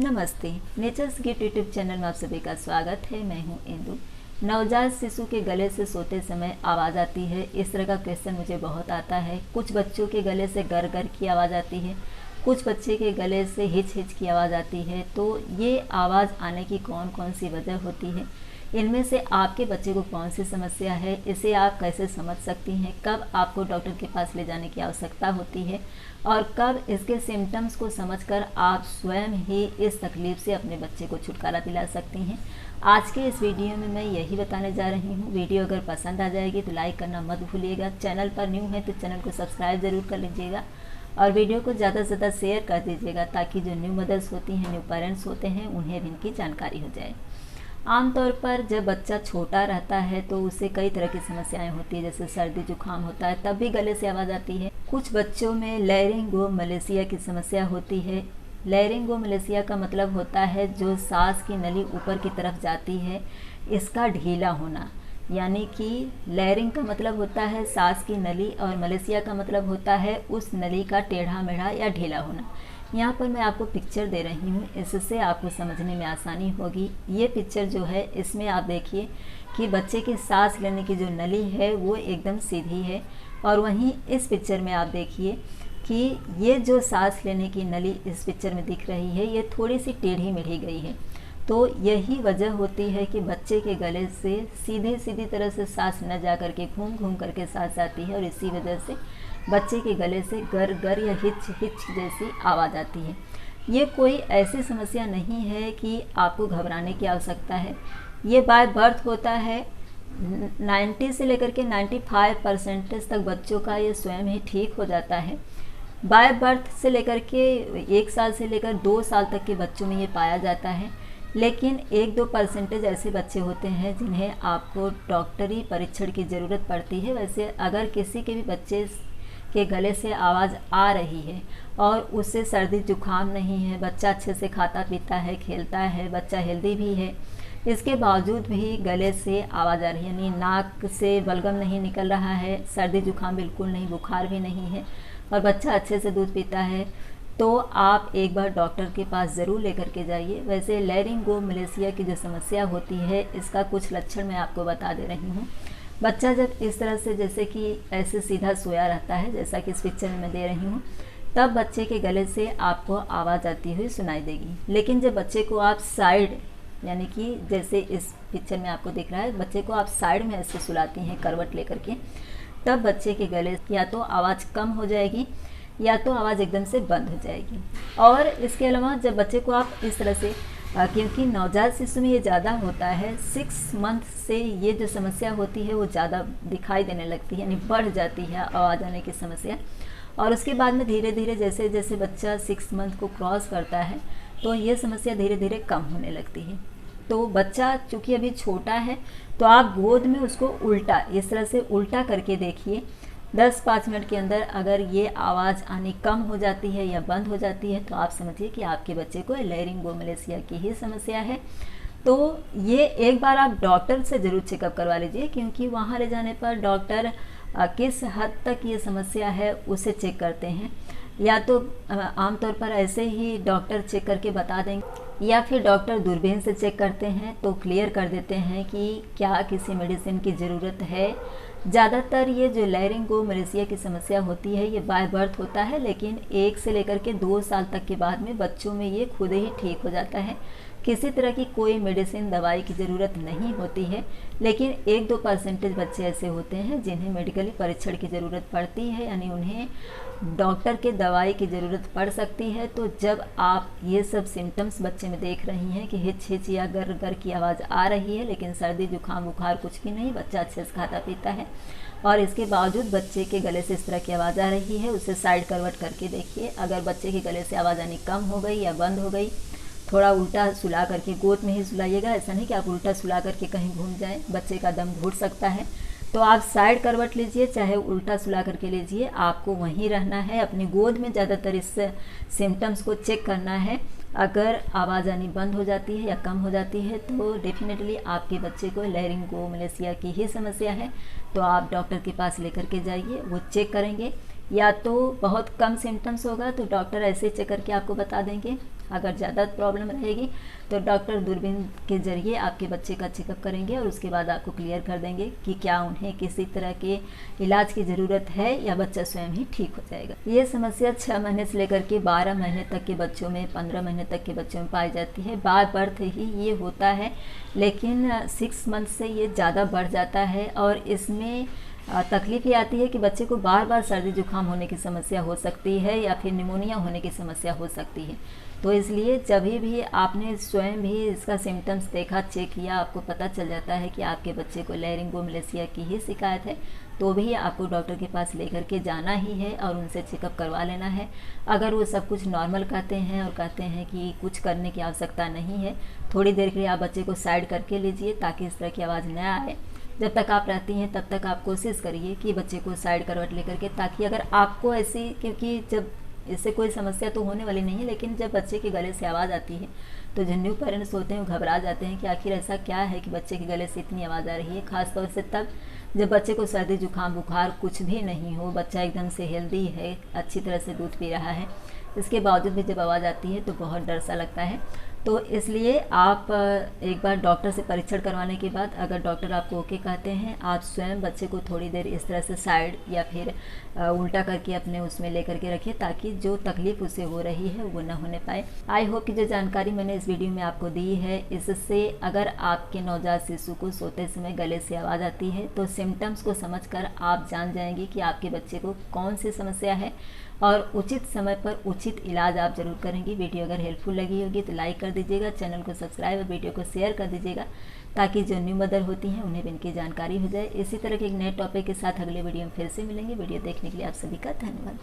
नमस्ते। Natures gift YouTube channel में आप सभी का स्वागत है। मैं हूं इंदु। नवजात शिशु के गले से सोते समय आवाज़ आती है, इस तरह का क्वेश्चन मुझे बहुत आता है। कुछ बच्चों के गले से गर गर की आवाज़ आती है, कुछ बच्चे के गले से हिच हिच की आवाज़ आती है। तो ये आवाज़ आने की कौन कौन सी वजह होती है, इनमें से आपके बच्चे को कौन सी समस्या है, इसे आप कैसे समझ सकती हैं, कब आपको डॉक्टर के पास ले जाने की आवश्यकता होती है और कब इसके सिम्टम्स को समझकर आप स्वयं ही इस तकलीफ से अपने बच्चे को छुटकारा दिला सकती हैं। आज के इस वीडियो में मैं यही बताने जा रही हूँ। वीडियो अगर पसंद आ जाएगी तो लाइक करना मत भूलिएगा। चैनल पर न्यू है तो चैनल को सब्सक्राइब ज़रूर कर लीजिएगा और वीडियो को ज़्यादा से ज़्यादा शेयर कर दीजिएगा ताकि जो न्यू मदर्स होती हैं, न्यू पेरेंट्स होते हैं, उन्हें भी इनकी जानकारी हो जाए। आमतौर पर जब बच्चा छोटा रहता है तो उसे कई तरह की समस्याएं होती है, जैसे सर्दी जुकाम होता है तब भी गले से आवाज़ आती है। कुछ बच्चों में लैरिंगोमलेशिया की समस्या होती है। लैरिंगोमलेशिया का मतलब होता है जो सांस की नली ऊपर की तरफ जाती है, इसका ढीला होना। यानी कि लैरिंग का मतलब होता है सांस की नली और मलेशिया का मतलब होता है उस नली का टेढ़ा मेढ़ा या ढीला होना। यहाँ पर मैं आपको पिक्चर दे रही हूँ, इससे आपको समझने में आसानी होगी। ये पिक्चर जो है इसमें आप देखिए कि बच्चे की सांस लेने की जो नली है वो एकदम सीधी है और वहीं इस पिक्चर में आप देखिए कि ये जो सांस लेने की नली इस पिक्चर में दिख रही है ये थोड़ी सी टेढ़ी मेढ़ी गई है। तो यही वजह होती है कि बच्चे के गले से सीधी तरह से सांस न जा करके घूम घूम करके सांस आती है और इसी वजह से बच्चे के गले से गर गर या हिच हिच जैसी आवाज़ आती है। ये कोई ऐसी समस्या नहीं है कि आपको घबराने की आवश्यकता है। ये बाय बर्थ होता है। 90 से लेकर के 95% तक बच्चों का ये स्वयं ही ठीक हो जाता है। बाय बर्थ से लेकर के 1 साल से लेकर 2 साल तक के बच्चों में ये पाया जाता है। लेकिन 1-2% ऐसे बच्चे होते हैं जिन्हें आपको डॉक्टरी परीक्षण की ज़रूरत पड़ती है। वैसे अगर किसी के भी बच्चे के गले से आवाज़ आ रही है और उससे सर्दी जुकाम नहीं है, बच्चा अच्छे से खाता पीता है, खेलता है, बच्चा हेल्दी भी है, इसके बावजूद भी गले से आवाज़ आ रही है, यानी नाक से बलगम नहीं निकल रहा है, सर्दी जुकाम बिल्कुल नहीं, बुखार भी नहीं है और बच्चा अच्छे से दूध पीता है, तो आप एक बार डॉक्टर के पास ज़रूर लेकर के जाइए। वैसे लैरिंगोमलेशिया की जो समस्या होती है इसका कुछ लक्षण मैं आपको बता दे रही हूँ। बच्चा जब इस तरह से जैसे कि ऐसे सीधा सोया रहता है, जैसा कि इस पिक्चर में मैं दे रही हूँ, तब बच्चे के गले से आपको आवाज़ आती हुई सुनाई देगी। लेकिन जब बच्चे को आप साइड, यानी कि जैसे इस पिक्चर में आपको दिख रहा है, बच्चे को आप साइड में ऐसे सुलाती हैं करवट लेकर के, तब बच्चे के गले या तो आवाज़ कम हो जाएगी या तो आवाज़ एकदम से बंद हो जाएगी। और इसके अलावा जब बच्चे को आप इस तरह से, क्योंकि नवजात शिशु में ये ज़्यादा होता है, 6 मंथ से ये जो समस्या होती है वो ज़्यादा दिखाई देने लगती है, यानी बढ़ जाती है आवाज़ आने की समस्या। और उसके बाद में धीरे धीरे जैसे जैसे बच्चा 6 मंथ को क्रॉस करता है तो ये समस्या धीरे धीरे कम होने लगती है। तो बच्चा चूँकि अभी छोटा है तो आप गोद में उसको उल्टा इस तरह से उल्टा करके देखिए। 10-5 मिनट के अंदर अगर ये आवाज़ आनी कम हो जाती है या बंद हो जाती है तो आप समझिए कि आपके बच्चे को लैरिंगोमलेशिया की ही समस्या है। तो ये एक बार आप डॉक्टर से ज़रूर चेकअप करवा लीजिए, क्योंकि वहाँ ले जाने पर डॉक्टर किस हद तक ये समस्या है उसे चेक करते हैं। या तो आमतौर पर ऐसे ही डॉक्टर चेक करके बता देंगे या फिर डॉक्टर दूरबीन से चेक करते हैं तो क्लियर कर देते हैं कि क्या किसी मेडिसिन की ज़रूरत है। ज़्यादातर ये जो लैरिंगोमलेशिया की समस्या होती है ये बाय बर्थ होता है, लेकिन 1 से लेकर के 2 साल तक के बाद में बच्चों में ये खुद ही ठीक हो जाता है। किसी तरह की कोई मेडिसिन दवाई की ज़रूरत नहीं होती है। लेकिन 1-2% बच्चे ऐसे होते हैं जिन्हें मेडिकली परीक्षण की ज़रूरत पड़ती है, यानी उन्हें डॉक्टर के दवाई की ज़रूरत पड़ सकती है। तो जब आप ये सब सिम्टम्स बच्चे में देख रही हैं कि हिच हिच या गर गर की आवाज़ आ रही है, लेकिन सर्दी जुकाम बुखार कुछ भी नहीं, बच्चा अच्छे से खाता पीता है और इसके बावजूद बच्चे के गले से इस तरह की आवाज़ आ रही है, उसे साइड करवट करके देखिए। अगर बच्चे के गले से आवाज़ आनी कम हो गई या बंद हो गई, थोड़ा उल्टा सुला करके, गोद में ही सुलाइएगा, ऐसा नहीं कि आप उल्टा सुला करके कहीं घूम जाएं, बच्चे का दम घुट सकता है। तो आप साइड करवट लीजिए, चाहे उल्टा सुला करके लीजिए, आपको वहीं रहना है अपनी गोद में। ज़्यादातर इस सिम्टम्स को चेक करना है। अगर आवाज़ आनी बंद हो जाती है या कम हो जाती है तो डेफिनेटली आपके बच्चे को लैरिंगोमलेशिया की ही समस्या है। तो आप डॉक्टर के पास लेकर के जाइए, वो चेक करेंगे। या तो बहुत कम सिम्टम्स होगा तो डॉक्टर ऐसे चेक करके आपको बता देंगे, अगर ज़्यादा प्रॉब्लम रहेगी तो डॉक्टर दूरबीन के जरिए आपके बच्चे का चेकअप करेंगे और उसके बाद आपको क्लियर कर देंगे कि क्या उन्हें किसी तरह के इलाज की ज़रूरत है या बच्चा स्वयं ही ठीक हो जाएगा। ये समस्या 6 महीने से लेकर के 12 महीने तक के बच्चों में, 15 महीने तक के बच्चों में पाई जाती है। बार बर्थ ही ये होता है, लेकिन 6 मंथ से ये ज़्यादा बढ़ जाता है और इसमें तकलीफ ये आती है कि बच्चे को बार बार सर्दी जुकाम होने की समस्या हो सकती है या फिर निमोनिया होने की समस्या हो सकती है। तो इसलिए जब भी आपने स्वयं भी इसका सिम्टम्स देखा, चेक किया, आपको पता चल जाता है कि आपके बच्चे को लेरिंगोमलेशिया की ही शिकायत है, तो भी आपको डॉक्टर के पास लेकर के जाना ही है और उनसे चेकअप करवा लेना है। अगर वो सब कुछ नॉर्मल कहते हैं और कहते हैं कि कुछ करने की आवश्यकता नहीं है, थोड़ी देर के लिए आप बच्चे को साइड करके लीजिए ताकि इस तरह की आवाज़ न आए। जब तक आप रहती हैं तब तक आप कोशिश करिए कि बच्चे को साइड करवट लेकर के, ताकि अगर आपको ऐसी, क्योंकि जब इससे कोई समस्या तो होने वाली नहीं है, लेकिन जब बच्चे के गले से आवाज़ आती है तो जो न्यू पेरेंट्स होते हैं वो घबरा जाते हैं कि आखिर ऐसा क्या है कि बच्चे के गले से इतनी आवाज़ आ रही है। ख़ासतौर से तब जब बच्चे को सर्दी जुकाम बुखार कुछ भी नहीं हो, बच्चा एकदम से हेल्दी है, अच्छी तरह से दूध पी रहा है, इसके बावजूद भी जब आवाज़ आती है तो बहुत डर सा लगता है। तो इसलिए आप एक बार डॉक्टर से परीक्षण करवाने के बाद अगर डॉक्टर आपको ओके कहते हैं, आप स्वयं बच्चे को थोड़ी देर इस तरह से साइड या फिर उल्टा करके अपने उसमें लेकर के रखिए ताकि जो तकलीफ़ उसे हो रही है वो ना होने पाए। आई होप कि जो जानकारी मैंने इस वीडियो में आपको दी है, इससे अगर आपके नवजात शिशु को सोते समय गले से आवाज़ आती है तो सिम्टम्स को समझकर आप जान जाएंगे कि आपके बच्चे को कौन सी समस्या है और उचित समय पर उचित इलाज आप ज़रूर करेंगे। वीडियो अगर हेल्पफुल लगी होगी तो लाइक कर दीजिएगा, चैनल को सब्सक्राइब और वीडियो को शेयर कर दीजिएगा ताकि जो न्यू मदर होती हैं उन्हें भी इनकी जानकारी हो जाए। इसी तरह के एक नए टॉपिक के साथ अगले वीडियो में फिर से मिलेंगे। वीडियो देखने के लिए आप सभी का धन्यवाद।